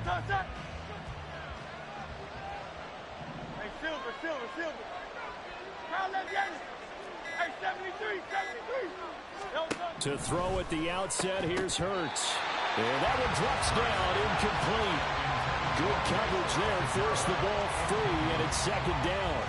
Hey, Silver. Hey, 73. To throw at the outset, here's Hurts. And that one drops down, incomplete. Good coverage there, forced the ball free, and it's second down.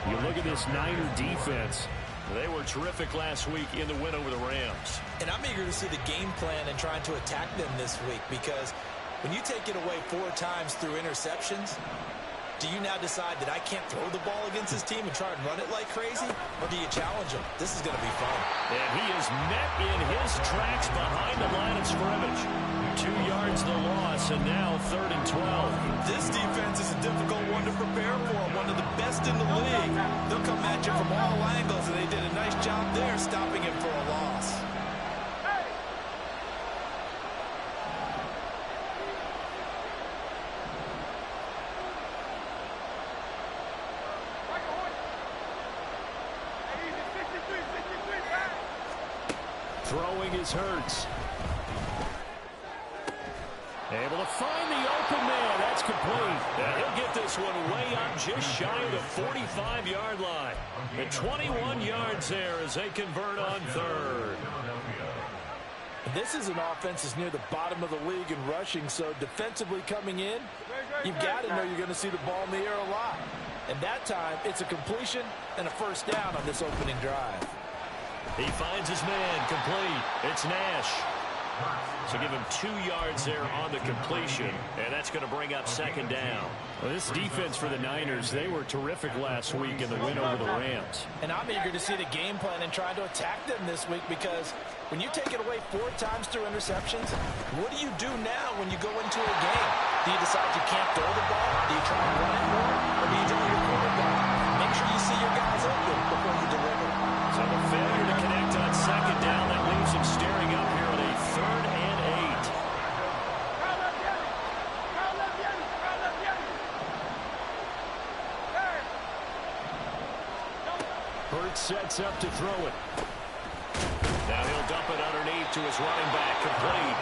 You look at this Niner defense. They were terrific last week in the win over the Rams. And I'm eager to see the game plan and trying to attack them this week, because when you take it away 4 times through interceptions, do you now decide that I can't throw the ball against this team and try and run it like crazy? Or do you challenge them? This is going to be fun. And he is met in his tracks behind the line of scrimmage. 2 yards the loss, and now 3rd and 12. This defense is a difficult one to prepare for, one of the best in the league. They'll come at you from all angles, and they did a nice job there stopping him for a loss. Throwing is Hurts. Able to find the open man. That's complete. And he'll get this one way up just shy of the 45-yard line. And 21 yards there as they convert on 3rd. This is an offense that's near the bottom of the league in rushing, so defensively coming in, you've got to know you're going to see the ball in the air a lot. And that time, it's a completion and a first down on this opening drive. He finds his man, complete. It's Nash. So give him 2 yards there on the completion, and that's going to bring up second down. Well, this defense for the Niners, they were terrific last week in the win over the Rams. And I'm eager to see the game plan and try to attack them this week, because when you take it away 4 times through interceptions, what do you do now when you go into a game? Do you decide you can't throw the ball? Do you try and run it more? Or do you tell your quarterback, make sure you see your guys open before you deliver? So the failure to connect on second down, that leaves him staring up here on a 3rd and 8. Hurts sets up to throw it. Now he'll dump it underneath to his running back, complete.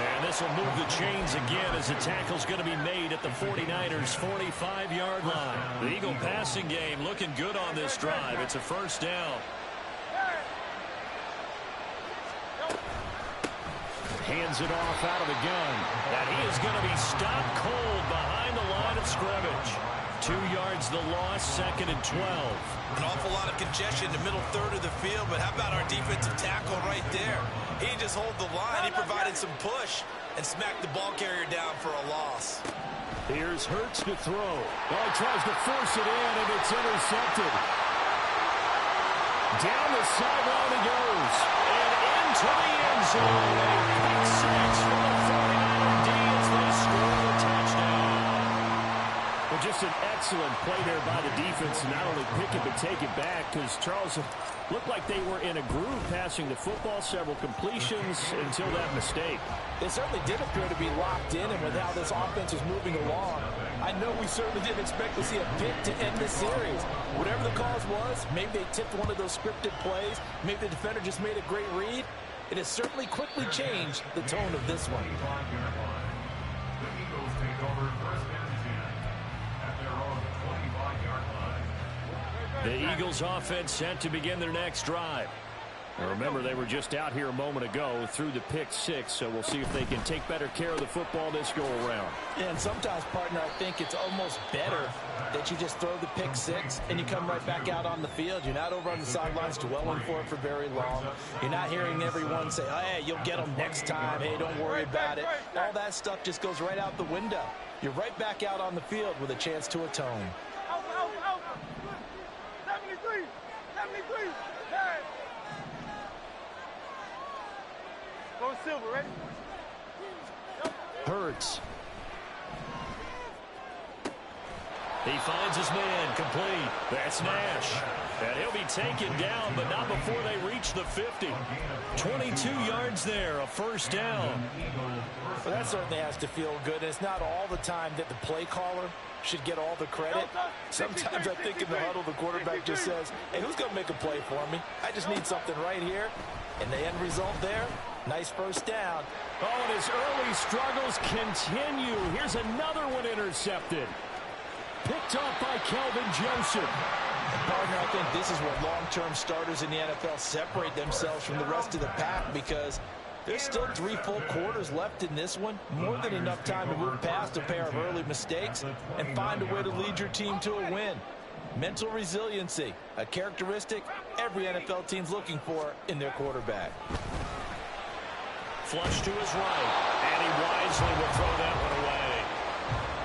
And this will move the chains again as the tackle's going to be made at the 49ers' 45-yard line. The Eagle passing game looking good on this drive. It's a first down. Hands it off out of the gun. And he is going to be stopped cold behind the line of scrimmage. 2 yards the loss, 2nd and 12. An awful lot of congestion in the middle third of the field, but how about our defensive tackle right there? He didn't just hold the line, he provided some push and smacked the ball carrier down for a loss. Here's Hurts to throw. Well, he tries to force it in, and it's intercepted. Down the sideline he goes. And into the end zone. A pick six for the 49er D as they score a touchdown. Well, just an excellent play there by the defense to not only pick it but take it back, because Charles looked like they were in a groove passing the football, several completions until that mistake. It certainly did appear to be locked in, and with how this offense was moving along, I know we certainly didn't expect to see a pick to end this series. Whatever the cause was, maybe they tipped one of those scripted plays, maybe the defender just made a great read. It has certainly quickly changed the tone of this one. The Eagles offense set to begin their next drive. Now remember, they were just out here a moment ago through the pick six, so we'll see if they can take better care of the football this go-around. Yeah, and sometimes, partner, I think it's almost better that you just throw the pick six and you come right back out on the field. You're not over on the sidelines dwelling for it for very long. You're not hearing everyone say, oh, hey, you'll get them next time. Hey, don't worry about it. All that stuff just goes right out the window. You're right back out on the field with a chance to atone. 73. Go Silver, ready? Hurts. He finds his man, complete. That's Nash. And he'll be taken down, but not before they reach the 50. 22 yards there, a first down. Well, that certainly has to feel good. It's not all the time that the play caller should get all the credit. Sometimes I think in the huddle, the quarterback just says, hey, who's going to make a play for me? I just need something right here. And the end result there, Nice first down. Oh, and his early struggles continue. Here's another one intercepted. Picked off by Kelvin Joseph. Partner, I think this is where long-term starters in the NFL separate themselves from the rest of the pack, because there's still 3 full quarters left in this one. More than enough time to move past a pair of early mistakes and find a way to lead your team to a win. Mental resiliency, a characteristic every NFL team's looking for in their quarterback. Flush to his right, and he wisely will throw that one away.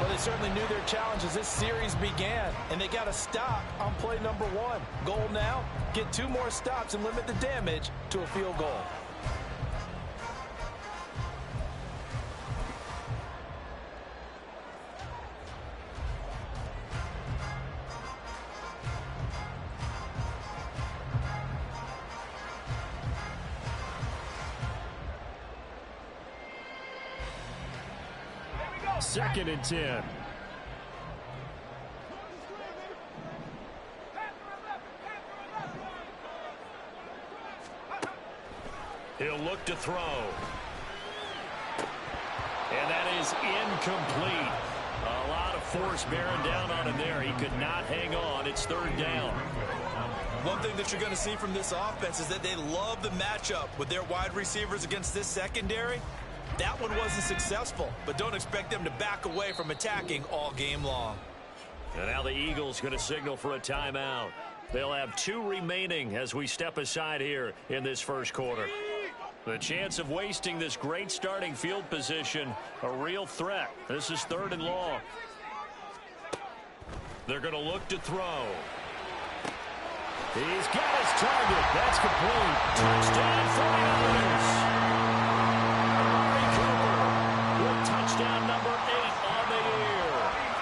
Well, they certainly knew their challenge as this series began, and they got a stop on play number 1. Goal now, get 2 more stops and limit the damage to a field goal. Second and 10. He'll look to throw. And that is incomplete. A lot of force bearing down on him there. He could not hang on. It's third down. One thing that you're going to see from this offense is that they love the matchup with their wide receivers against this secondary. That one wasn't successful, but don't expect them to back away from attacking all game long. And now the Eagles going to signal for a timeout. They'll have 2 remaining as we step aside here in this first quarter. The chance of wasting this great starting field position, a real threat. This is 3rd and long. They're going to look to throw. He's got his target. That's complete. Touchdown 49ers. Touchdown number 8 on the year.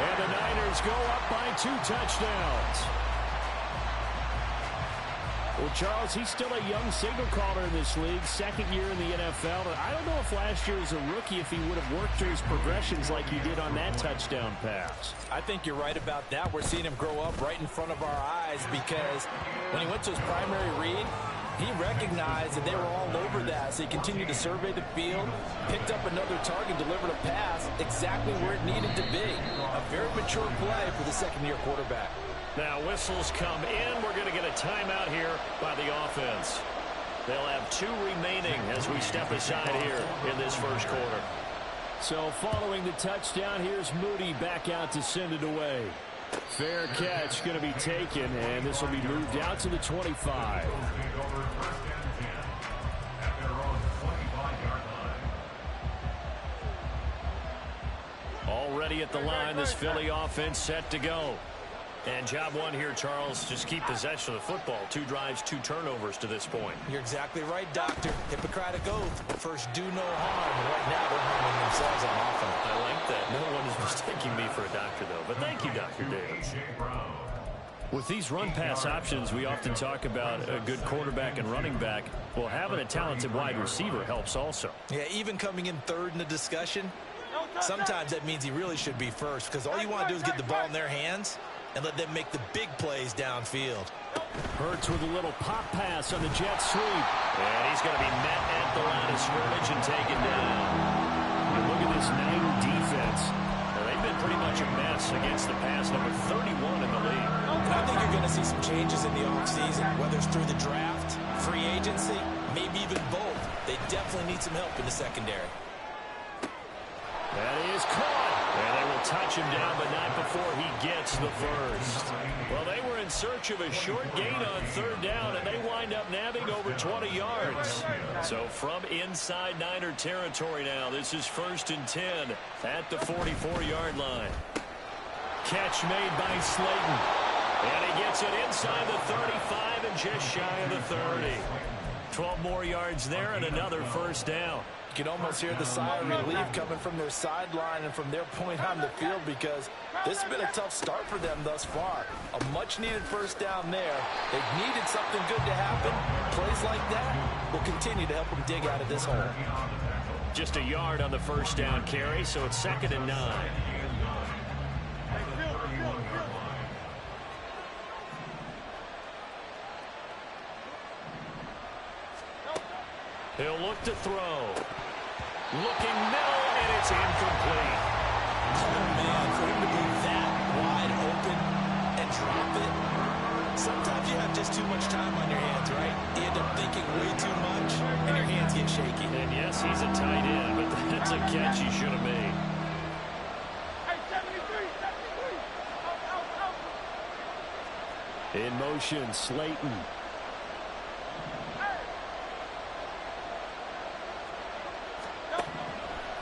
And the Niners go up by 2 touchdowns. Well, Charles, he's still a young signal caller in this league, 2nd year in the NFL. But I don't know if last year as a rookie, if he would have worked through his progressions like he did on that touchdown pass. I think you're right about that. We're seeing him grow up right in front of our eyes, because when he went to his primary read, he recognized that they were all over that, so he continued to survey the field, picked up another target, delivered a pass exactly where it needed to be. A very mature play for the 2nd-year quarterback. Now whistles come in. We're going to get a timeout here by the offense. They'll have 2 remaining as we step aside here in this first quarter. So following the touchdown, here's Moody back out to send it away. Fair catch going to be taken, and this will be moved out to the 25. Already at the line, this Philly offense set to go. And job one here, Charles, just keep possession of the football. 2 drives, 2 turnovers to this point. You're exactly right, Doctor. Hippocratic oath. First, do no harm. And right now, they're harming themselves on offense. I like that. No one is mistaking me for a doctor, though. But thank you, Dr. Davis. With these run-pass options, we often talk about a good quarterback and running back. Well, having a talented wide receiver helps also. Yeah, even coming in 3rd in the discussion, sometimes that means he really should be first, because all you want to do is get the ball in their hands and let them make the big plays downfield. Hurts with a little pop pass on the jet sweep. And he's going to be met at the line of scrimmage and taken down. And look at this Niner defense. Well, they've been pretty much a mess against the pass, number 31 in the league. And I think you're going to see some changes in the offseason, whether it's through the draft, free agency, maybe even both. They definitely need some help in the secondary. That is caught. And they will touch him down, but not before he gets the first. Well, they were in search of a short gain on 3rd down, and they wind up nabbing over 20 yards. So from inside Niner territory now, this is 1st and 10 at the 44-yard line. Catch made by Slayton. And he gets it inside the 35 and just shy of the 30. 12 more yards there and another first down. You can almost hear the sigh of relief coming from their sideline and from their point on the field, because this has been a tough start for them thus far. A much-needed first down there. They've needed something good to happen. Plays like that will continue to help them dig out of this hole. Just a yard on the first down carry, so it's 2nd and 9. He'll look to throw. Looking middle, and it's incomplete. Oh, man, for him to be that wide open and drop it, sometimes you have just too much time on your hands, right? You end up thinking way too much, and your hands get shaky. And yes, he's a tight end, but that's a catch he should have made. Hey, 73, 73. Out. In motion, Slayton.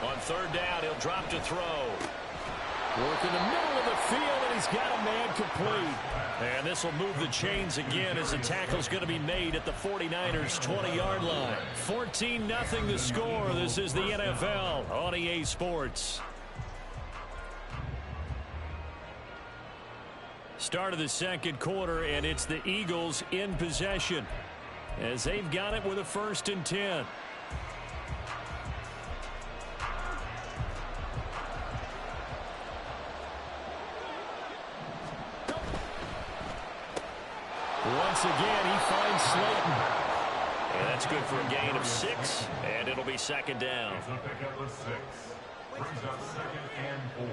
On third down, he'll drop to throw. Work in the middle of the field, and he's got a man complete. And this will move the chains again as the tackle's going to be made at the 49ers' 20-yard line. 14-0 the score. This is the NFL on EA Sports. Start of the second quarter, and it's the Eagles in possession as they've got it with a 1st and 10. Once again, he finds Slayton. And that's good for a gain of 6, and it'll be 2nd down. It's a pickup of 6. Brings up 2nd and 4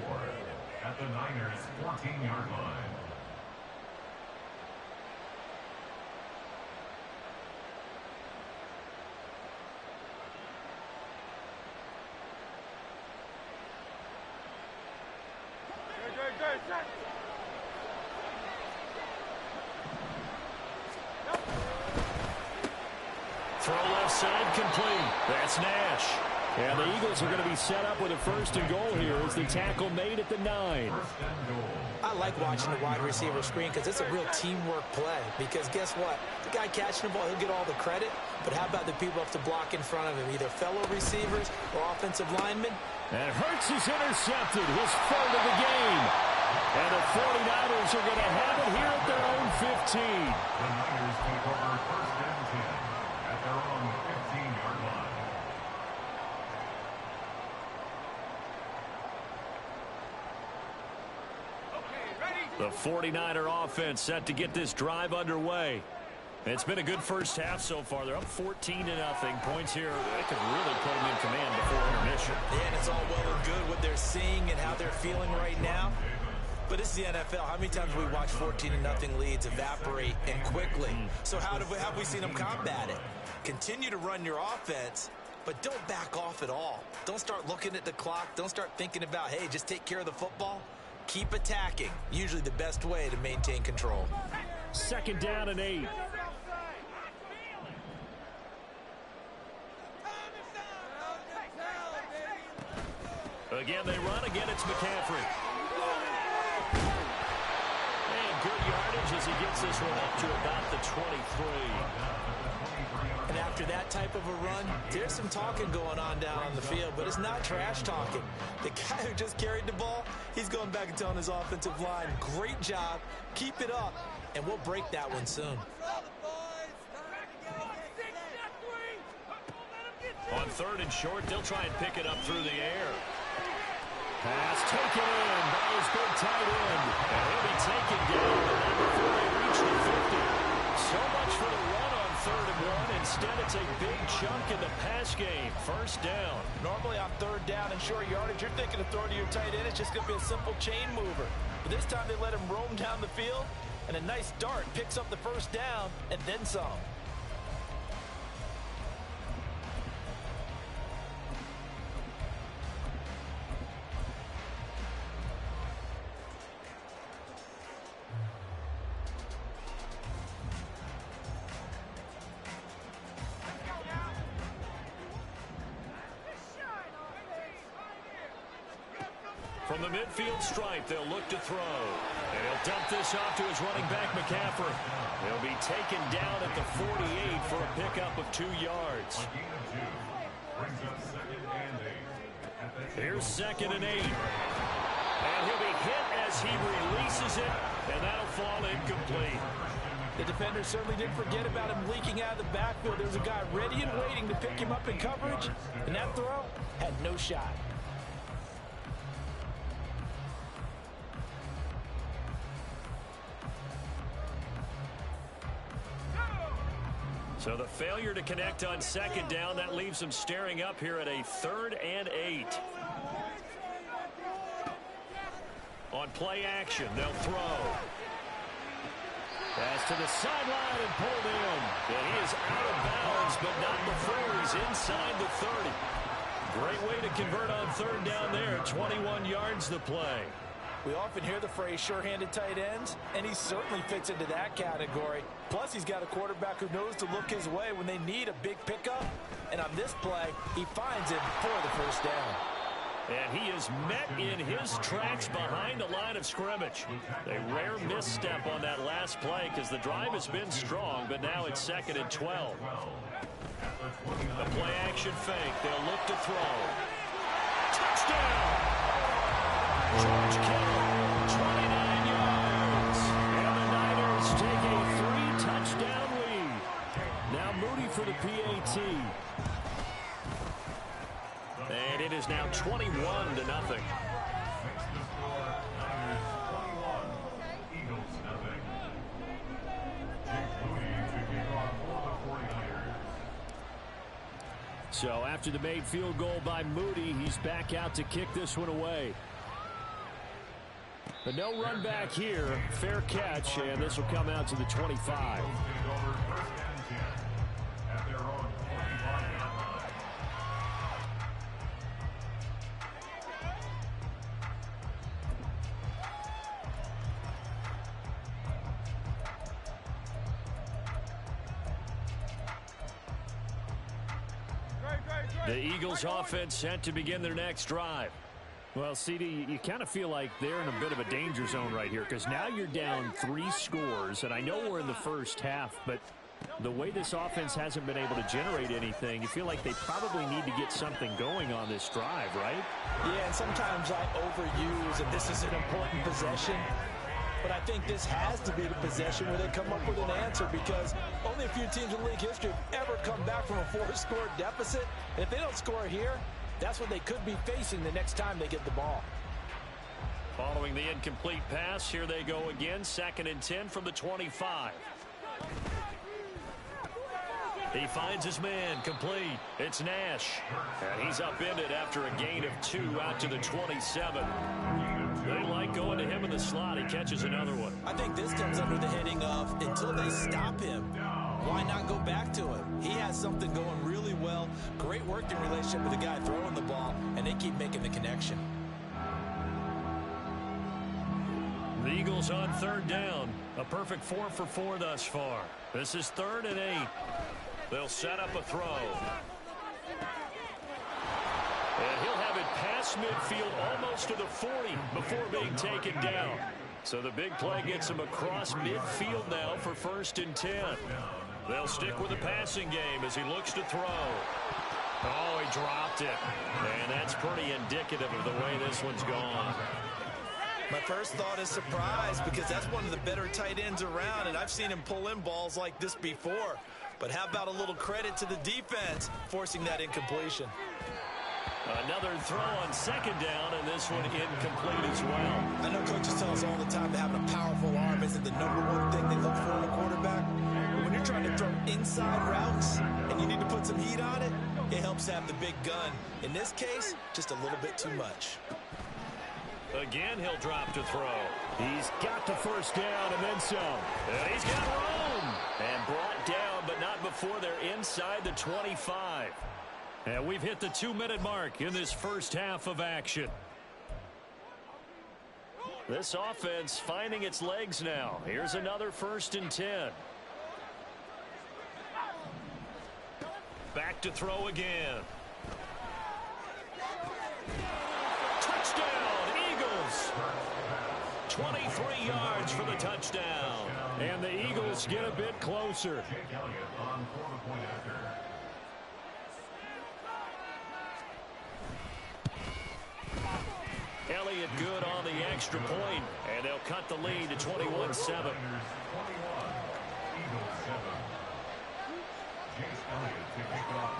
at the Niners' 14-yard line. Good. Throw left side complete. That's Nash. And the Eagles are going to be set up with a 1st and goal here as the tackle made at the 9. I like watching the wide receiver screen because it's a real teamwork play. Because guess what? The guy catching the ball, he'll get all the credit. But how about the people up to block in front of him, either fellow receivers or offensive linemen? And Hurts is intercepted, his 3rd of the game. And the 49ers are going to have it here at their own 15. The Niners take over 1st and 10 at their own 15-yard line. The 49er offense set to get this drive underway. It's been a good first half so far. They're up 14-0. Points here. They could really put them in command before intermission. Yeah, and it's all well and good what they're seeing and how they're feeling right now. But this is the NFL. How many times have we watched 14-0 leads evaporate and quickly? So how have we seen them combat it? Continue to run your offense, but don't back off at all. Don't start looking at the clock. Don't start thinking about, hey, just take care of the football. Keep attacking. Usually the best way to maintain control. 2nd down and 8. Again, they run. Again, it's McCaffrey. And good yardage as he gets this one up to about the 23. And after that type of a run, there's some talking going on down on the field, but it's not trash talking. The guy who just carried the ball, he's going back and telling his offensive line, great job, keep it up, and we'll break that one soon. On 3rd and short, they'll try and pick it up through the air. Pass taken in by his big tight end. And he'll be taken down before they reach the 50. So much for the run on 3rd and 1. Instead, it's a big chunk in the pass game. 1st down. Normally on 3rd down and short yardage, you're thinking of throwing to your tight end. It's just going to be a simple chain mover. But this time they let him roam down the field. And a nice dart picks up the 1st down and then some. From the midfield stripe, they'll look to throw. And he'll dump this off to his running back, McCaffrey. He'll be taken down at the 48 for a pickup of 2 yards. Here's 2nd and 8. And he'll be hit as he releases it, and that'll fall incomplete. The defender certainly didn't forget about him leaking out of the backfield. There was a guy ready and waiting to pick him up in coverage, and that throw had no shot. So the failure to connect on second down, that leaves them staring up here at a 3rd and 8. On play action, they'll throw. Pass to the sideline and pulled in. And he is out of bounds, but not before he's inside the 30. Great way to convert on 3rd down there. 21 yards to play. We often hear the phrase sure-handed tight ends, and he certainly fits into that category. Plus, he's got a quarterback who knows to look his way when they need a big pickup. And on this play, he finds it for the first down. And he is met in his tracks behind the line of scrimmage. A rare misstep on that last play because the drive has been strong, but now it's 2nd and 12. A play-action fake. They'll look to throw. Touchdown! George Kittle, 29 yards. And the Niners take a 3-touchdown lead. Now Moody for the PAT. And it is now 21-0. So after the made field goal by Moody, he's back out to kick this one away. But no run back here. Fair catch, and this will come out to the 25. The Eagles offense set to begin their next drive. Well, CD, you kind of feel like they're in a bit of a danger zone right here because now you're down 3 scores, and I know we're in the first half, but the way this offense hasn't been able to generate anything, you feel like they probably need to get something going on this drive, right? Yeah, and sometimes I overuse that this is an important possession. But I think this has to be the possession where they come up with an answer because only a few teams in league history have ever come back from a 4-score deficit. And if they don't score here, that's what they could be facing the next time they get the ball. Following the incomplete pass, here they go again. 2nd and 10 from the 25. He finds his man complete. It's Nash. And he's upended after a gain of 2 out to the 27. They like going to him in the slot. He catches another one. I think this comes under the heading of until they stop him, why not go back to him? He has something going really well. Great working relationship with the guy throwing the ball, and they keep making the connection. The Eagles on 3rd down. A perfect 4 for 4 thus far. This is 3rd and 8. They'll set up a throw. And he'll have it past midfield almost to the 40 before being taken down. So the big play gets him across midfield now for 1st and 10. They'll stick with the passing game as he looks to throw. Oh, he dropped it. And that's pretty indicative of the way this one's gone. My first thought is surprise because that's one of the better tight ends around, and I've seen him pull in balls like this before. But how about a little credit to the defense forcing that incompletion? Another throw on 2nd down, and this one incomplete as well. I know coaches tell us all the time that having a powerful arm isn't the #1 thing they look for in a quarterback. But when you're trying to throw inside routes and you need to put some heat on it, it helps have the big gun. In this case, just a little bit too much. Again, he'll drop to throw. He's got the first down and then some. And he's got room. And brought down, but not before they're inside the 25. And we've hit the 2-minute mark in this first half of action. This offense finding its legs now. Here's another 1st and 10. Back to throw again. Touchdown, Eagles. 23 yards for the touchdown. And the Eagles get a bit closer. Elliott good on the extra point, and they'll cut the lead to 21-7.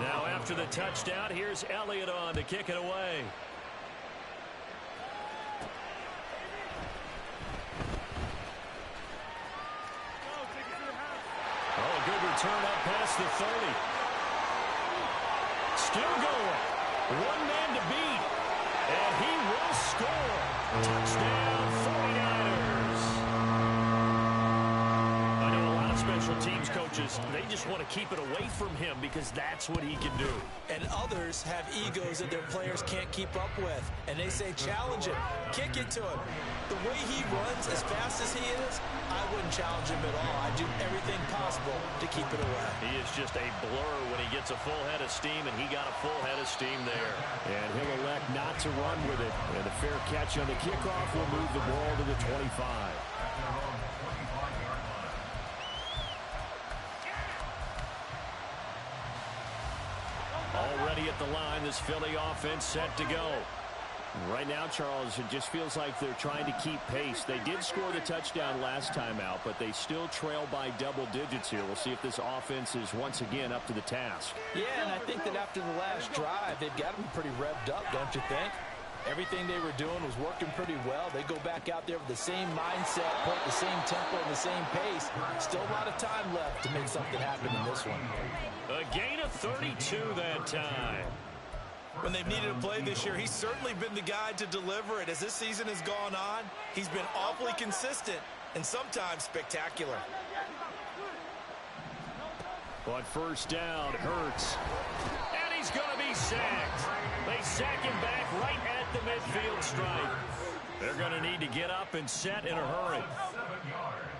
Now after the touchdown, here's Elliott on to kick it away. Oh, a good return up pass past the 30. Still going. One man to beat. And he will score. Touchdown, 49ers. I know a lot of special teams coaches, they just want to keep it away from him because that's what he can do. And others have egos that their players can't keep up with. And they say, challenge him. Kick it to him. The way he runs as fast as he is, I wouldn't challenge him at all. I'd do everything possible to keep it away. He is just a blur when he gets a full head of steam, and he got a full head of steam there. And he'll elect not to run with it. And a fair catch on the kickoff will move the ball to the 25. Already at the line, this Philly offense set to go. Right now, Charles, it just feels like they're trying to keep pace. They did score the touchdown last time out, but they still trail by double digits here. We'll see if this offense is once again up to the task. Yeah, and I think that after the last drive, they've got them pretty revved up, don't you think? Everything they were doing was working pretty well. They go back out there with the same mindset, put the same tempo and the same pace. Still a lot of time left to make something happen in this one. A gain of 32 that time. When they've needed a play this year, he's certainly been the guy to deliver it. As this season has gone on, he's been awfully consistent and sometimes spectacular. But first down, Hurts. And he's going to be sacked. They sack him back right at the midfield stripe. They're going to need to get up and set in a hurry. 7 yards.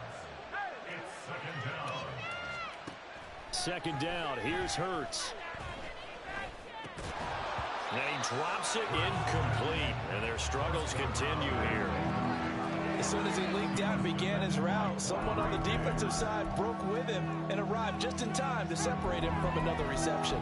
2nd down, here's Hurts. And he drops it incomplete. And their struggles continue here. As soon as he leaked out and began his route, someone on the defensive side broke with him and arrived just in time to separate him from another reception.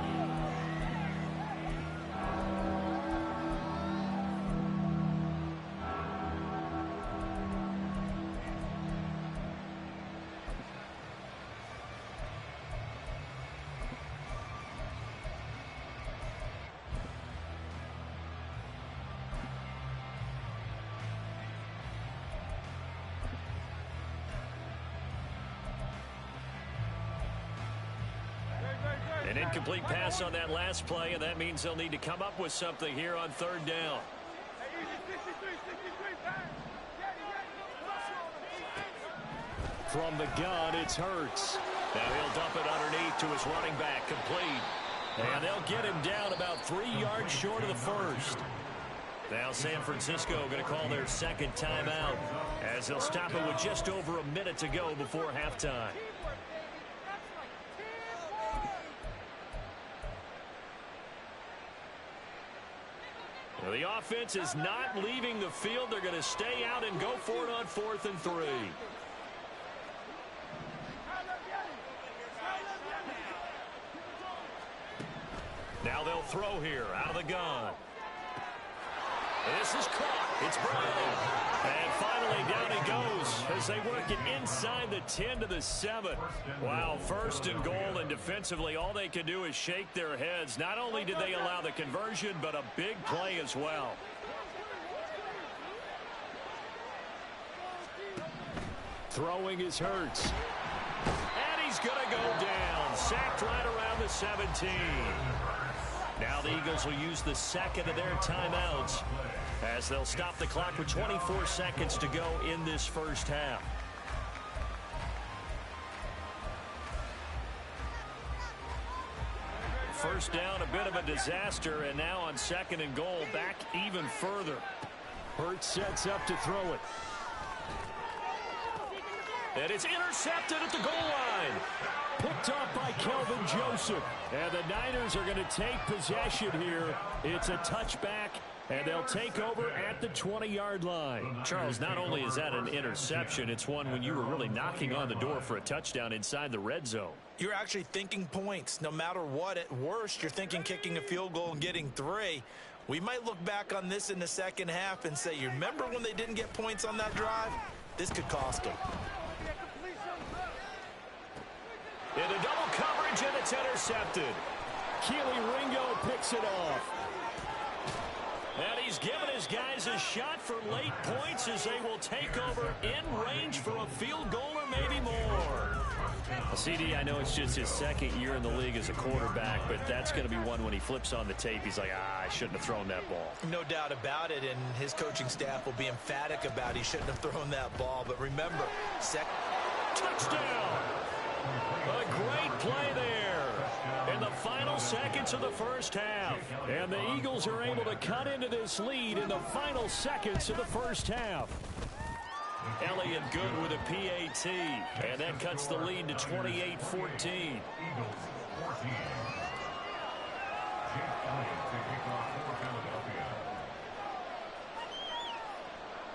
An incomplete pass on that last play, and that means they'll need to come up with something here on 3rd down. From the gun, it's Hurts. Now he'll dump it underneath to his running back, complete. And they'll get him down about 3 yards short of the first. Now San Francisco going to call their 2nd timeout as they'll stop it with just over a minute to go before halftime. Well, the offense is not leaving the field. They're going to stay out and go for it on 4th and 3. Now they'll throw here out of the gun. This is caught. It's Brown. And finally down he goes as they work it inside the 10 to the 7. Wow, 1st and goal, and defensively all they can do is shake their heads. Not only did they allow the conversion, but a big play as well. Throwing is Hurts. And he's going to go down. Sacked right around the 17. Now the Eagles will use the 2nd of their timeouts as they'll stop the clock with 24 seconds to go in this 1st half. First down, a bit of a disaster, and now on 2nd and goal, back even further. Hurts sets up to throw it. And it's intercepted at the goal line. Picked off by Kelvin Joseph. And the Niners are going to take possession here. It's a touchback, and they'll take over at the 20-yard line. Charles, not only is that an interception, it's one when you were really knocking on the door for a touchdown inside the red zone. You're actually thinking points. No matter what, at worst, you're thinking kicking a field goal and getting 3. We might look back on this in the 2nd half and say, you remember when they didn't get points on that drive? This could cost them. Into double coverage, and it's intercepted. Keely Ringo picks it off. And he's given his guys a shot for late points as they will take over in range for a field goal or maybe more. CD, I know it's just his second year in the league as a quarterback, but that's going to be one when he flips on the tape. He's like, I shouldn't have thrown that ball. No doubt about it, and his coaching staff will be emphatic about he shouldn't have thrown that ball. But remember, touchdown! A great play there in the final seconds of the first half. And the Eagles are able to cut into this lead in the final seconds of the first half. Elliott good with a PAT, and that cuts the lead to 28-14.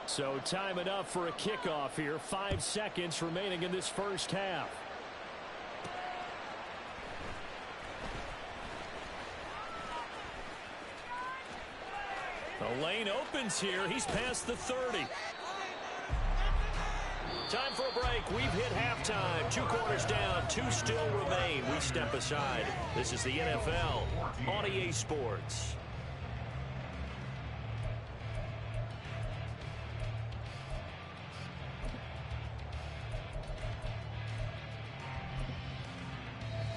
So time enough for a kickoff here. 5 seconds remaining in this first half. The lane opens here. He's past the 30. Time for a break. We've hit halftime. 2 quarters down. 2 still remain. We step aside. This is the NFL on EA Sports.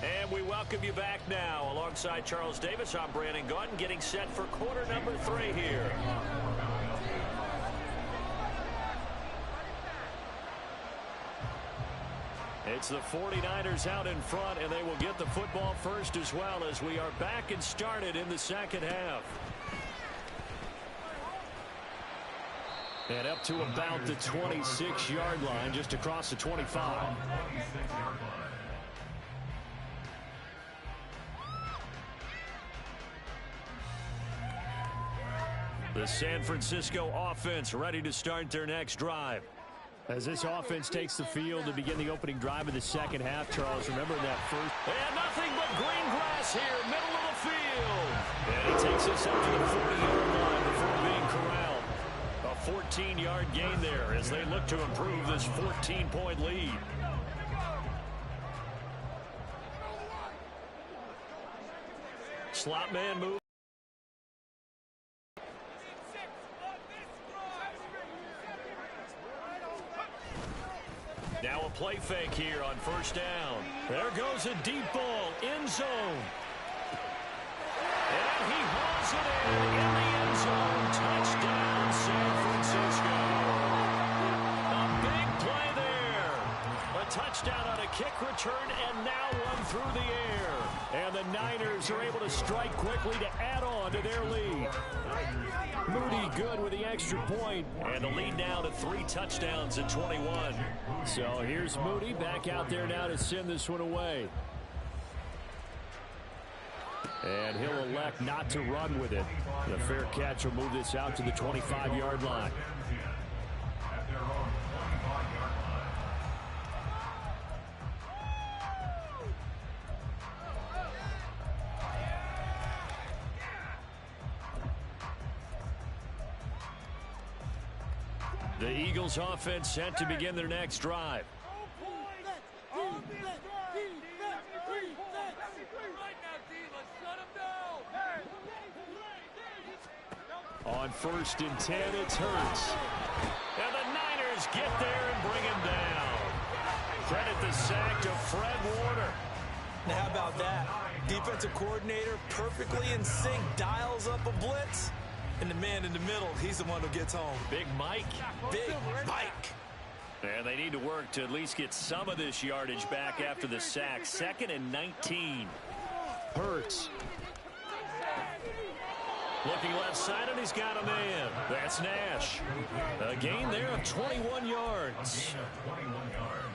And we welcome you back now. Alongside Charles Davis, I'm Brandon Gaudin, getting set for quarter number 3 here. It's the 49ers out in front, and they will get the football first as well as we are back and started in the second half. And up to about the 26-yard line, just across the 25. The San Francisco offense ready to start their next drive. As this offense takes the field to begin the opening drive of the second half, Charles, remember that first. And nothing but green grass here, middle of the field. And he takes us up to the 40-yard line before being corralled. A 14-yard gain there as they look to improve this 14-point lead. Slot man move. Now a play fake here on first down. There goes a deep ball, end zone. And he hauls it in the end zone. Touchdown, San Francisco. A big play there. A touchdown on a kick return, and now one through the air. And the Niners are able to strike quickly to add on to their lead. Moody good with the extra point, and the lead now to 3 touchdowns at 21. So here's Moody back out there now to send this one away. And he'll elect not to run with it. The fair catch will move this out to the 25-yard line. The Eagles offense set to begin their next drive. On 1st and 10, it's Hurts. And the Niners get there and bring him down. Credit the sack to Fred Warner. Now, how about that? Defensive coordinator perfectly in sync, dials up a blitz. And the man in the middle, he's the one who gets home. Big Mike. Big Mike. And they need to work to at least get some of this yardage back after the sack. 2nd and 19. Hurts. Looking left side, and he's got a man. That's Nash. A gain there of 21 yards.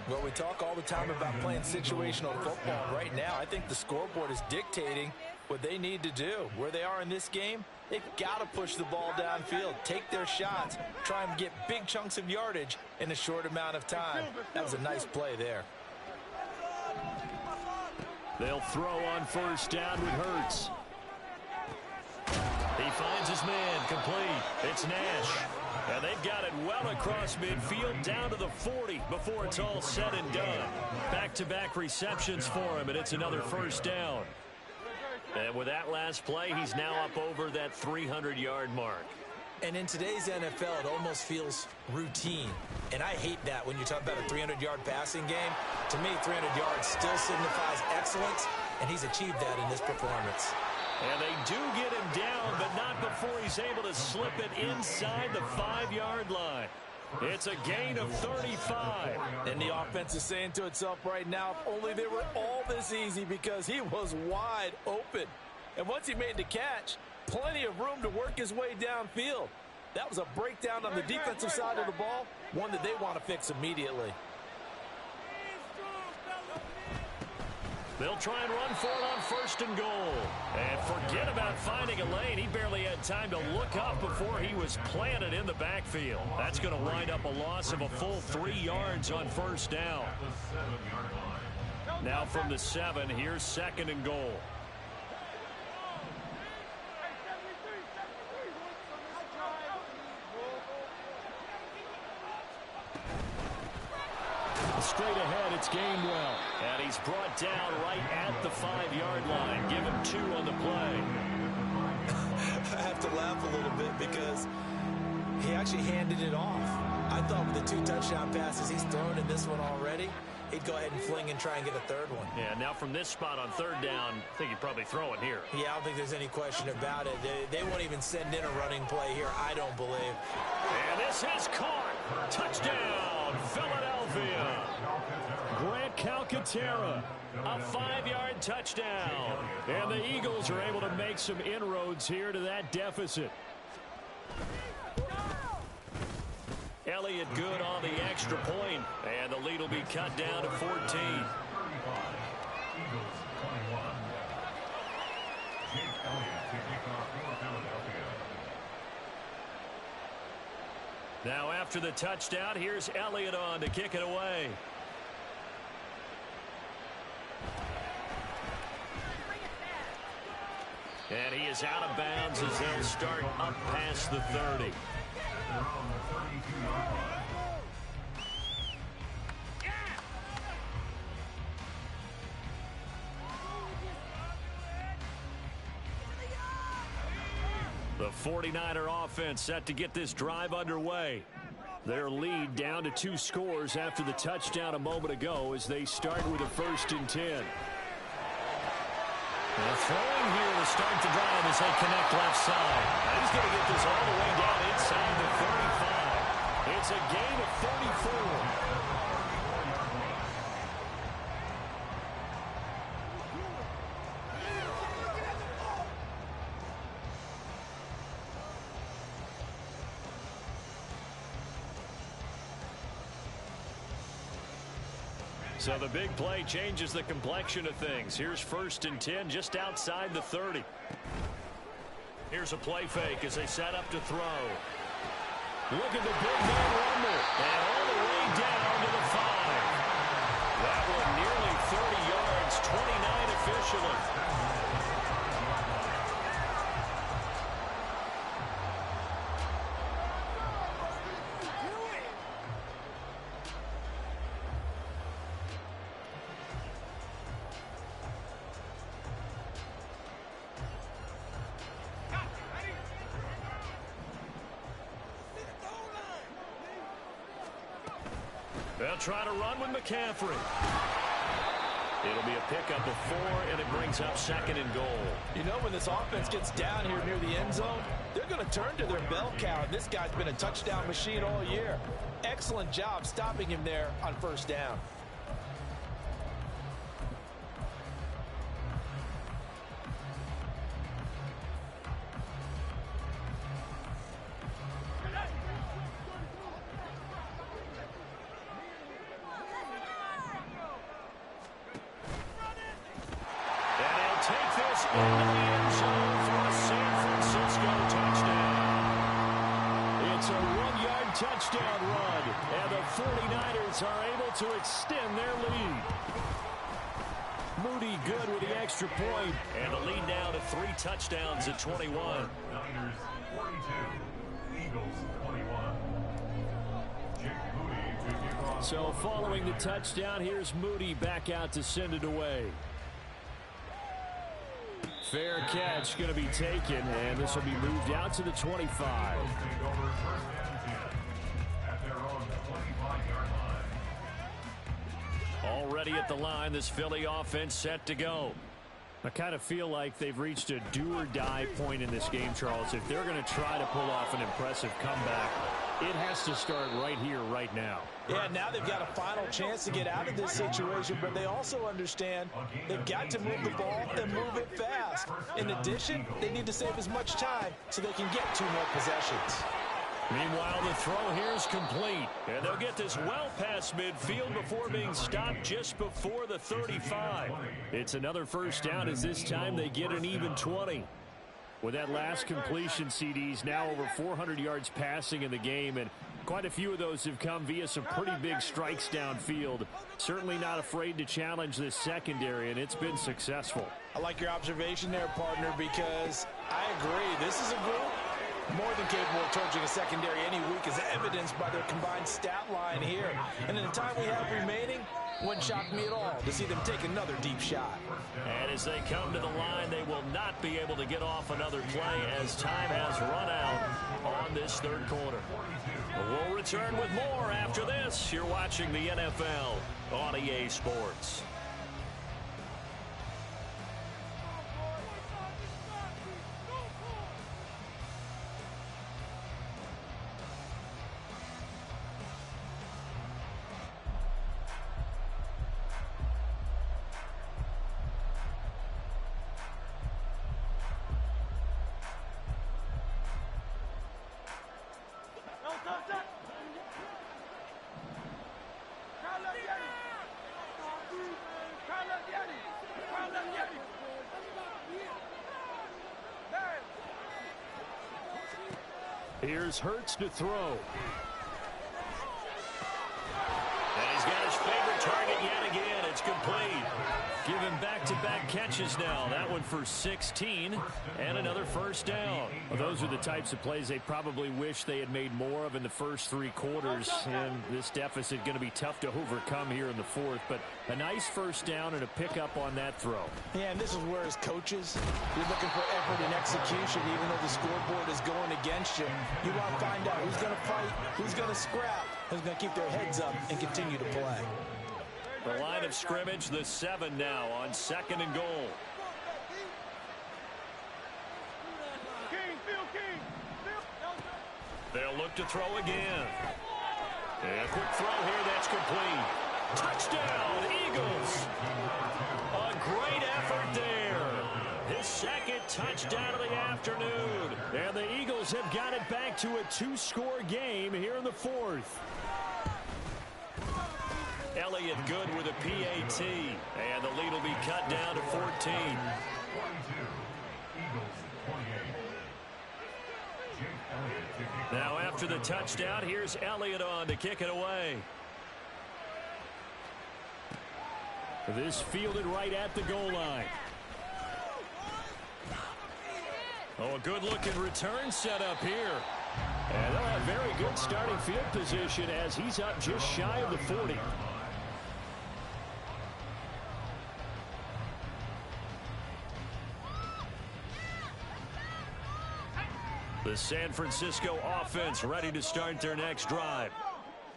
Well, we talk all the time about playing situational football. Right now, I think the scoreboard is dictating what they need to do. Where they are in this game, they've got to push the ball downfield, take their shots, try and get big chunks of yardage in a short amount of time. That was a nice play there. They'll throw on 1st down with Hurts. He finds his man, complete. It's Nash. And they've got it well across midfield down to the 40 before it's all said and done. Back-to-back receptions for him, and it's another 1st down. And with that last play, he's now up over that 300-yard mark. And in today's NFL, it almost feels routine. And I hate that when you talk about a 300-yard passing game. To me, 300 yards still signifies excellence, and he's achieved that in this performance. And they do get him down, but not before he's able to slip it inside the 5-yard line. It's a gain of 35. And the offense is saying to itself right now, if only they were all this easy, because he was wide open. And once he made the catch, plenty of room to work his way downfield. That was a breakdown on the defensive side of the ball, one that they want to fix immediately. They'll try and run for it on 1st and goal. And forget about finding a lane. He barely had time to look up before he was planted in the backfield. That's going to wind up a loss of a full 3 yards on 1st down. Now from the 7, here's 2nd and goal. Straight ahead, it's Gainwell. And he's brought down right at the 5-yard line. Give him 2 on the play. I have to laugh a little bit because he actually handed it off. I thought with the 2 touchdown passes he's thrown in this one already, he'd go ahead and fling and try and get a 3rd one. Yeah, now from this spot on 3rd down, I think he'd probably throw it here. Yeah, I don't think there's any question about it. They won't even send in a running play here, I don't believe. And this is caught. Touchdown, Philadelphia. Grant Calcaterra, a 5-yard touchdown. And the Eagles are able to make some inroads here to that deficit. Elliott good on the extra point, and the lead will be cut down to 14. Now after the touchdown, here's Elliott on to kick it away. And he is out of bounds as they'll start up past the 30. The 49er offense set to get this drive underway. Their lead down to 2 scores after the touchdown a moment ago as they start with a 1st and 10. They're throwing here to start the drive as they connect left side. He's going to get this all the way down inside the 35. It's a gain of 34. So the big play changes the complexion of things. Here's 1st and 10 just outside the 30. Here's a play fake as they set up to throw. Look at the big man rumble. And all the way down to the 5. That one nearly 30 yards, 29 officially. They'll try to run with McCaffrey. It'll be a pickup of 4, and it brings up 2nd and goal. You know, when this offense gets down here near the end zone, they're going to turn to their bell cow. This guy's been a touchdown machine all year. Excellent job stopping him there on 1st down. In the end zone for a San Francisco touchdown. It's a 1-yard touchdown run, and the 49ers are able to extend their lead. Moody good with the extra point, and the lead now to 3 touchdowns at 21. Niners 42, Eagles 21. Jake Moody to kick off. So following the touchdown, here's Moody back out to send it away. Fair catch going to be taken, and this will be moved out to the 25. Already at the line, this Philly offense set to go. I kind of feel like they've reached a do-or-die point in this game, Charles. If they're going to try to pull off an impressive comeback, it has to start right here, right now. Yeah, now they've got a final chance to get out of this situation, but they also understand they've got to move the ball and move it fast. In addition, they need to save as much time so they can get 2 more possessions. Meanwhile, the throw here is complete, and they'll get this well past midfield before being stopped just before the 35. It's another first down as this time they get an even 20. With that last completion, CD's now over 400 yards passing in the game, and quite a few of those have come via some pretty big strikes downfield. Certainly not afraid to challenge this secondary, and it's been successful. I like your observation there, partner, because I agree. This is a group more than capable of torching a secondary any week, as evidenced by their combined stat line here. And in the time we have remaining, wouldn't shock me at all to see them take another deep shot. And as they come to the line, they will not be able to get off another play as time has run out on this third quarter. We'll return with more after this. You're watching the NFL on EA Sports. Here's Hurts to throw. And he's got his favorite target yet again. It's complete. Give him back-to-back catches now. That one for 16 and another first down. Well, those are the types of plays they probably wish they had made more of in the first 3 quarters. And this deficit going to be tough to overcome here in the fourth. But a nice first down and a pickup on that throw. Yeah, and this is where as coaches, you're looking for effort and execution even though the scoreboard is going against you. You want to find out who's going to fight, who's going to scrap, who's going to keep their heads up and continue to play. The line of scrimmage, the 7 now on 2nd and goal. They'll look to throw again. And a quick throw here, that's complete. Touchdown, Eagles. A great effort there. His 2nd touchdown of the afternoon. And the Eagles have got it back to a 2-score game here in the 4th. Elliott good with a PAT, and the lead will be cut down to 14. Now after the touchdown, here's Elliott on to kick it away. This fielded right at the goal line. Oh, a good-looking return set up here. And they'll have very good starting field position as he's up just shy of the 40. The San Francisco offense ready to start their next drive.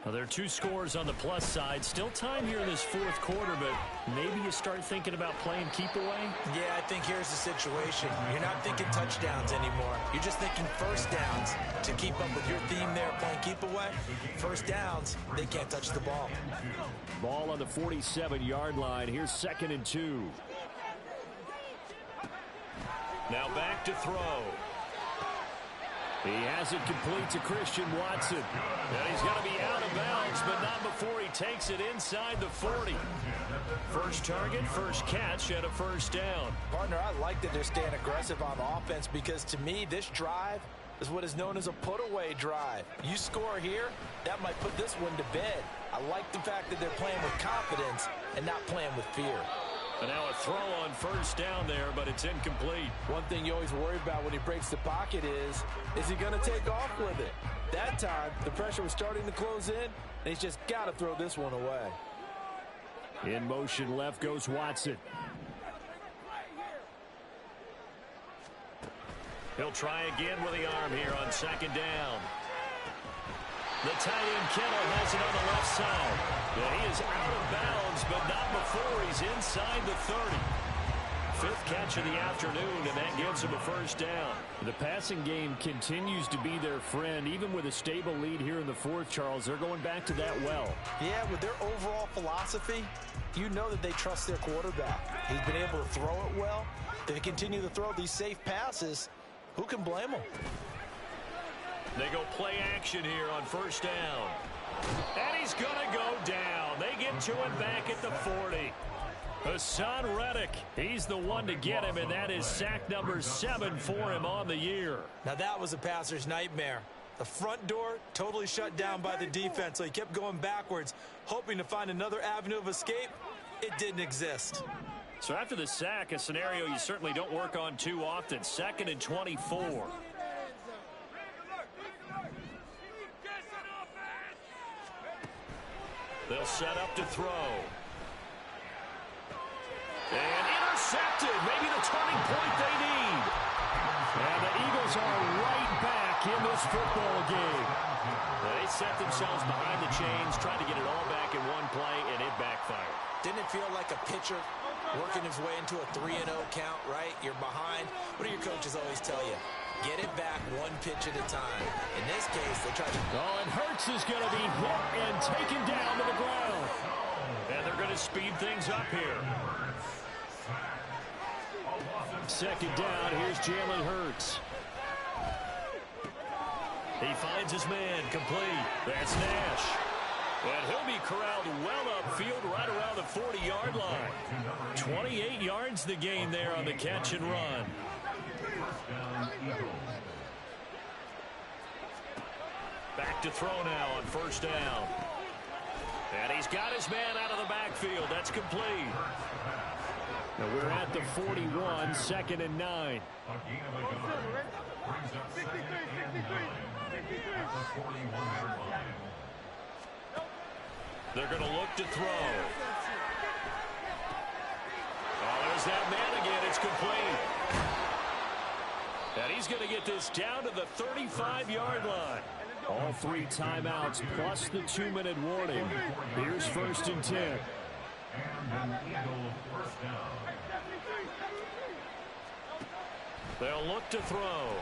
Now, there are 2 scores on the plus side. Still time here in this 4th quarter, but maybe you start thinking about playing keep away? Yeah, I think here's the situation. You're not thinking touchdowns anymore. You're just thinking first downs. To keep up with your theme there, playing keep away, first downs, they can't touch the ball. Ball on the 47-yard line. Here's 2nd and 2. Now back to throw. He has it complete to Christian Watson. And he's going to be out of bounds, but not before he takes it inside the 40. First target, first catch, and a first down. Partner, I like that they're staying aggressive on offense because to me, this drive is what is known as a put-away drive. You score here, that might put this one to bed. I like the fact that they're playing with confidence and not playing with fear. And now a throw on first down there, but it's incomplete. One thing you always worry about when he breaks the pocket is he going to take off with it? That time, the pressure was starting to close in, and he's just got to throw this one away. In motion left goes Watson. He'll try again with the arm here on second down. The tight end Kittle has it on the left side. And he is out of bounds, but not before he's inside the 30. Fifth catch of the afternoon, and that gives him a first down. The passing game continues to be their friend. Even with a stable lead here in the fourth, Charles, they're going back to that well. Yeah, with their overall philosophy, you know that they trust their quarterback. He's been able to throw it well. If they continue to throw these safe passes, who can blame them? They go play action here on first down. And he's going to go down. They get to him back at the 40. Hassan Reddick, he's the one to get him, and that is sack number 7 for him on the year. Now that was a passer's nightmare. The front door totally shut down by the defense, so he kept going backwards, hoping to find another avenue of escape. It didn't exist. So after the sack, a scenario you certainly don't work on too often. 2nd and 24. They'll set up to throw. And intercepted. Maybe the turning point they need. And the Eagles are right back in this football game. They set themselves behind the chains, tried to get it all back in one play, and it backfired. Didn't it feel like a pitcher working his way into a 3-0 count, right? You're behind. What do your coaches always tell you? Get it back one pitch at a time. In this case, they try to... Oh, and Hurts is going to be hit and taken down to the ground. And they're going to speed things up here. Second down, here's Jalen Hurts. He finds his man, complete. That's Nash. And he'll be corralled well upfield right around the 40-yard line. 28 yards the gain there on the catch and run. Back to throw now on first down. And he's got his man out of the backfield. That's complete. Now we're at the 41, 2nd and 9. They're going to look to throw. Oh, there's that man again. It's complete. And he's going to get this down to the 35-yard line. All 3 timeouts plus the 2-minute warning. Here's 1st and 10. They'll look to throw.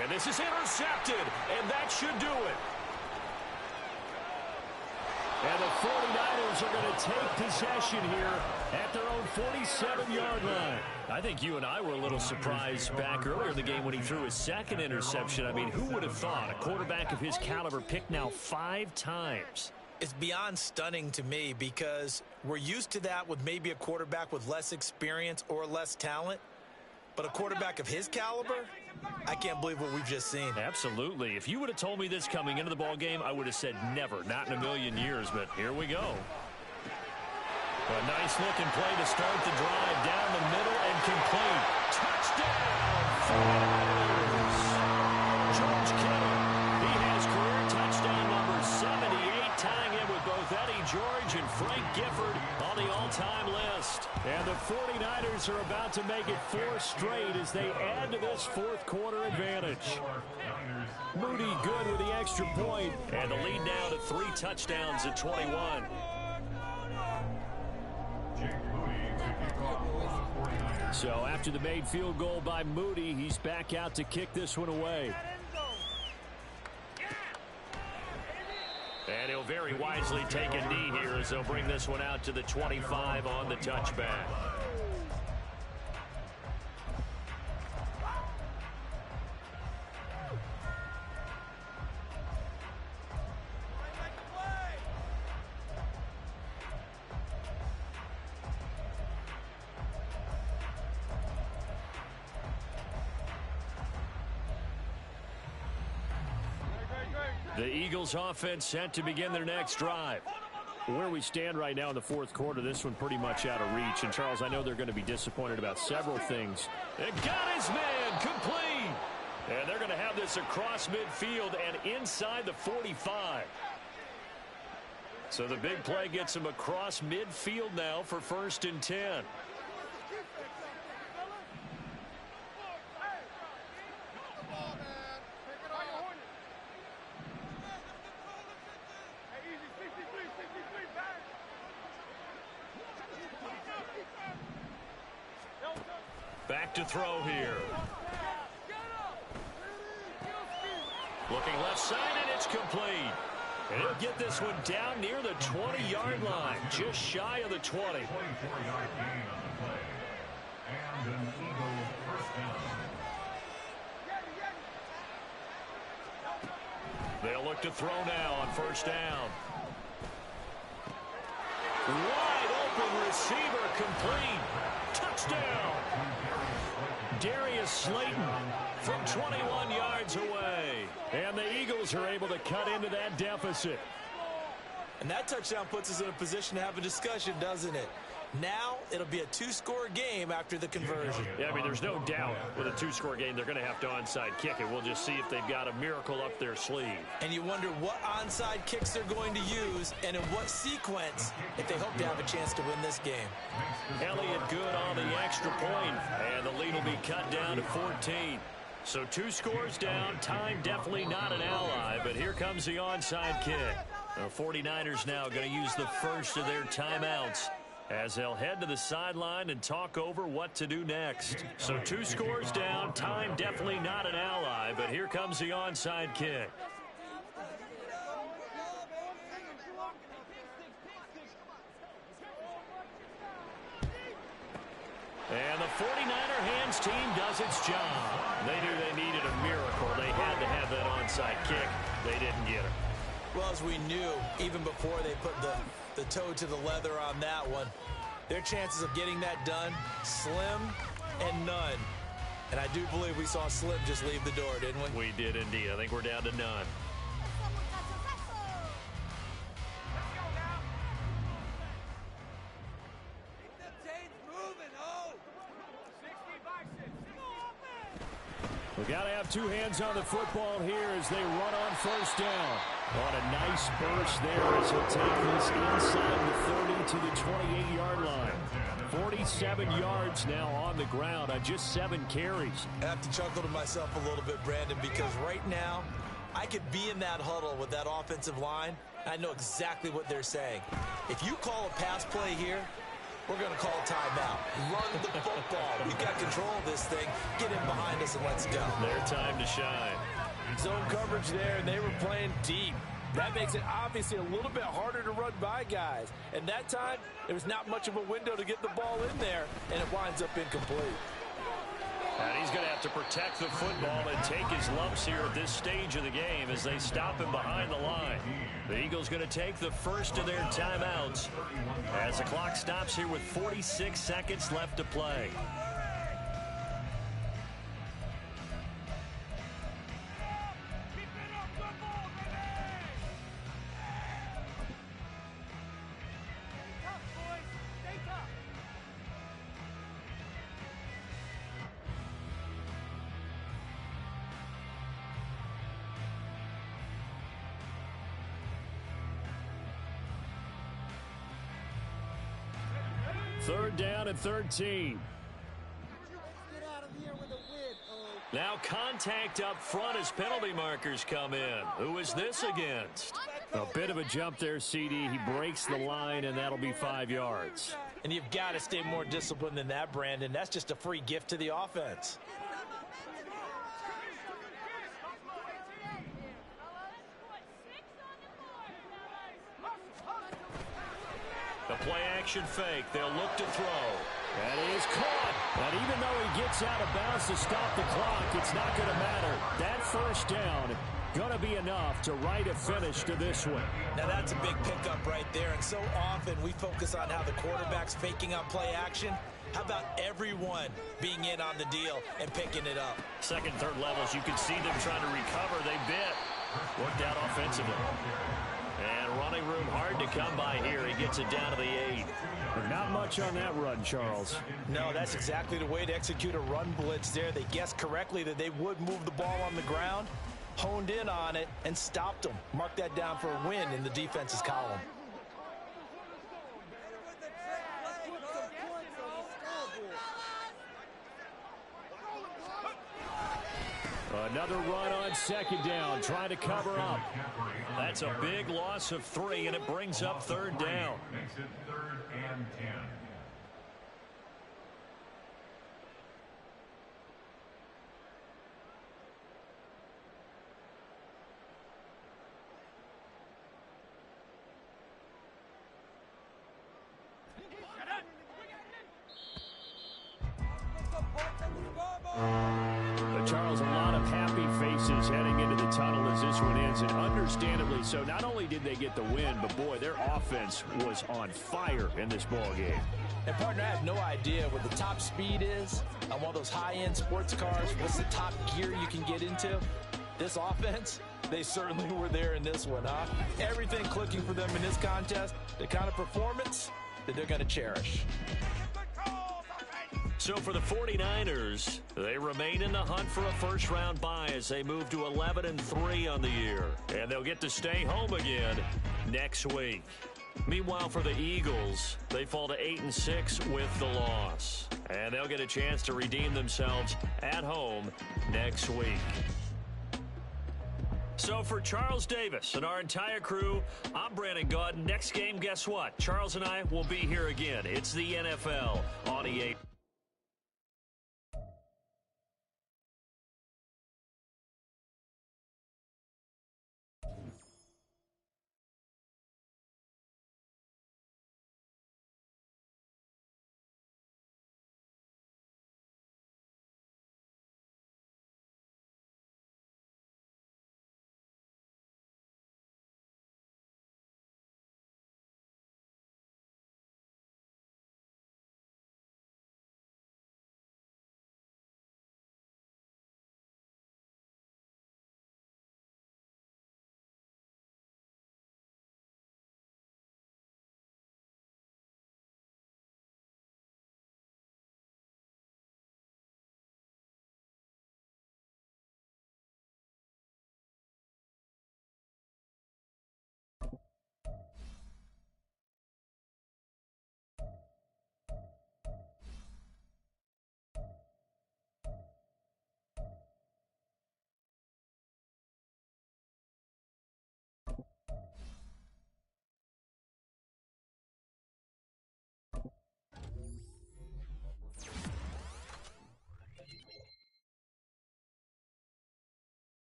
And this is intercepted, and that should do it. And the 49ers are going to take possession here at their own 47-yard line. I think you and I were a little surprised back earlier in the game when he threw his 2nd interception. I mean, who would have thought a quarterback of his caliber picked now 5 times? It's beyond stunning to me because we're used to that with maybe a quarterback with less experience or less talent. But a quarterback of his caliber, I can't believe what we've just seen. Absolutely. If you would have told me this coming into the ball game, I would have said never, not in a million years. But here we go. A nice looking play to start the drive down the middle and complete. Touchdown! 49ers! George Kittle. He has career touchdown number 78, tying in with both Eddie George and Frank Gifford on the all-time list. And the 49ers are about to make it 4 straight as they add to this fourth quarter advantage. Moody good with the extra point, and the lead now to 3 touchdowns at 21. So after the made field goal by Moody, he's back out to kick this one away. And he'll very wisely take a knee here as they'll bring this one out to the 25 on the touchback. The Eagles offense set to begin their next drive. Where we stand right now in the fourth quarter, this one pretty much out of reach. And, Charles, I know they're going to be disappointed about several things. They got his man complete. And they're going to have this across midfield and inside the 45. So the big play gets him across midfield now for 1st and 10. to throw here. Looking left side, and it's complete. And he'll get this one down near the 20-yard line, just shy of the 20. 24-yard gain on the play. And an Eagle first down. They'll look to throw now on first down. Wide open receiver, complete. Touchdown. Darius Slayton from 21 yards away. And the Eagles are able to cut into that deficit. And that touchdown puts us in a position to have a discussion, doesn't it? Now it'll be a two-score game after the conversion. Yeah, I mean, there's no doubt with a two-score game they're going to have to onside kick it. We'll just see if they've got a miracle up their sleeve. And you wonder what onside kicks they're going to use and in what sequence if they hope to have a chance to win this game. Elliott good on the extra point, and the lead will be cut down to 14. So 2 scores down, time definitely not an ally, but here comes the onside kick. The 49ers now going to use the first of their timeouts as they'll head to the sideline and talk over what to do next. So 2 scores down, time definitely not an ally, but here comes the onside kick. And the 49er hands team does its job. They knew they needed a miracle. They had to have that onside kick. They didn't get it. Well, as we knew, even before they put the toe to the leather on that one, their chances of getting that done, slim and none. And I do believe we saw Slim just leave the door, didn't we? We did indeed. I think we're down to none. We got to have 2 hands on the football here as they run on first down. On a nice burst there as he'll take this inside the 30 to the 28-yard line. 47 yards now on the ground on just 7 carries. I have to chuckle to myself a little bit, Brandon, because right now I could be in that huddle with that offensive line. I know exactly what they're saying. If you call a pass play here, we're going to call timeout. Run the football. We've got control of this thing. Get in behind us and let's go. Their time to shine. Zone coverage there, and they were playing deep. That makes it obviously a little bit harder to run by guys. And that time, there was not much of a window to get the ball in there, and it winds up incomplete. And he's going to have to protect the football and take his lumps here at this stage of the game as they stop him behind the line. The Eagles going to take the first of their timeouts as the clock stops here with 46 seconds left to play. Third down and 13. Now contact up front as penalty markers come in. Who is this against? A bit of a jump there, CD. He breaks the line, and that'll be 5 yards. And you've got to stay more disciplined than that, Brandon. That's just a free gift to the offense. The play action fake. They'll look to throw. That is caught. And even though he gets out of bounds to stop the clock, it's not going to matter. That first down going to be enough to write a finish to this one. Now that's a big pickup right there. And so often we focus on how the quarterback's faking on play action. How about everyone being in on the deal and picking it up? Second, third levels, you can see them trying to recover. They bit. Worked out offensively. And running room hard to come by here. He gets it down to the 8. But not much on that run, Charles. No, that's exactly the way to execute a run blitz there. They guessed correctly that they would move the ball on the ground, honed in on it, and stopped them. Mark that down for a win in the defense's column. Another run on second down, trying to cover up. That's a big loss of 3, and it brings up third down. Makes it 3rd and 10. faces heading into the tunnel as this one ends, and understandably so. Not only did they get the win, but, boy, their offense was on fire in this ball game. And, partner, I have no idea what the top speed is on one of those high-end sports cars. What's the top gear you can get into? This offense, they certainly were there in this one, huh? Everything clicking for them in this contest, the kind of performance that they're going to cherish. So for the 49ers, they remain in the hunt for a first-round bye as they move to 11-3 on the year. And they'll get to stay home again next week. Meanwhile, for the Eagles, they fall to 8-6 with the loss. And they'll get a chance to redeem themselves at home next week. So for Charles Davis and our entire crew, I'm Brandon Gaudin. Next game, guess what? Charles and I will be here again. It's the NFL on EA.